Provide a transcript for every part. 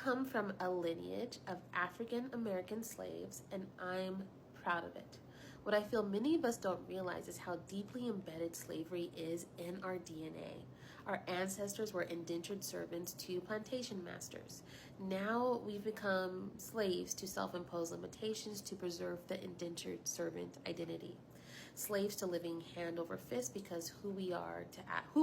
Come from a lineage of African American slaves, and I'm proud of it. What I feel many of us don't realize is how deeply embedded slavery is in our DNA. Our ancestors were indentured servants to plantation masters. Now we've become slaves to self-imposed limitations to preserve the indentured servant identity. Slaves to living hand over fist because who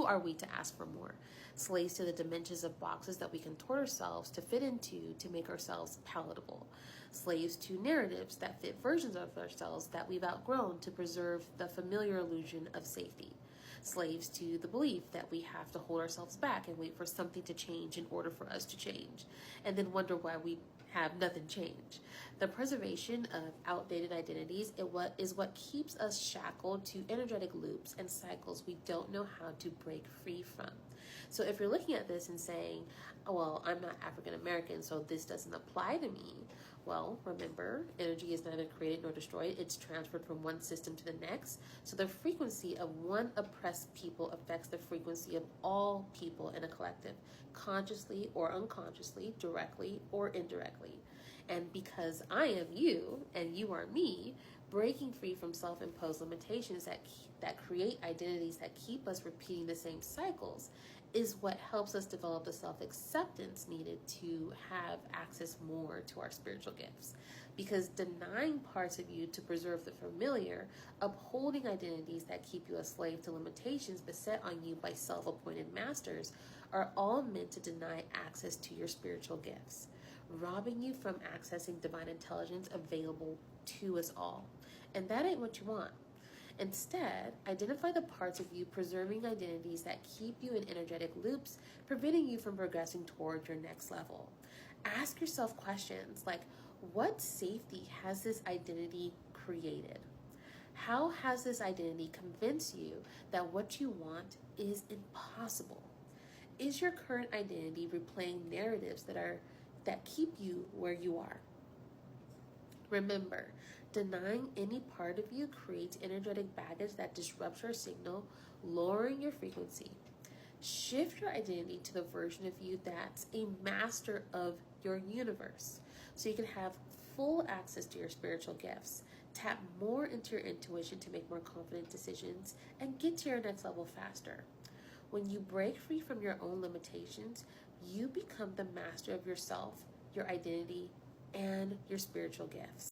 are we to ask for more? Slaves to the dimensions of boxes that we contort ourselves to fit into to make ourselves palatable. Slaves to narratives that fit versions of ourselves that we've outgrown to preserve the familiar illusion of safety. Slaves to the belief that we have to hold ourselves back and wait for something to change in order for us to change, and then wonder why we have nothing change. The preservation of outdated identities is what keeps us shackled to energetic loops and cycles we don't know how to break free from. So if you're looking at this and saying, oh, well, I'm not African American, so this doesn't apply to me. Well, remember, energy is neither created nor destroyed. It's transferred from one system to the next. So the frequency of one oppressed people affects the frequency of all people in a collective, consciously or unconsciously, directly or indirectly. And because I am you and you are me, breaking free from self-imposed limitations that create identities that keep us repeating the same cycles is what helps us develop the self-acceptance needed to have access more to our spiritual gifts. Because denying parts of you to preserve the familiar, upholding identities that keep you a slave to limitations beset on you by self-appointed masters, are all meant to deny access to your spiritual gifts, robbing you from accessing divine intelligence available to us all. And that ain't what you want. Instead, identify the parts of you preserving identities that keep you in energetic loops, preventing you from progressing toward your next level. Ask yourself questions like, what safety has this identity created? How has this identity convinced you that what you want is impossible? Is your current identity replaying narratives that keep you where you are? Remember, denying any part of you creates energetic baggage that disrupts your signal, lowering your frequency. Shift your identity to the version of you that's a master of your universe, so you can have full access to your spiritual gifts, tap more into your intuition to make more confident decisions, and get to your next level faster. When you break free from your own limitations, you become the master of yourself, your identity, and your spiritual gifts.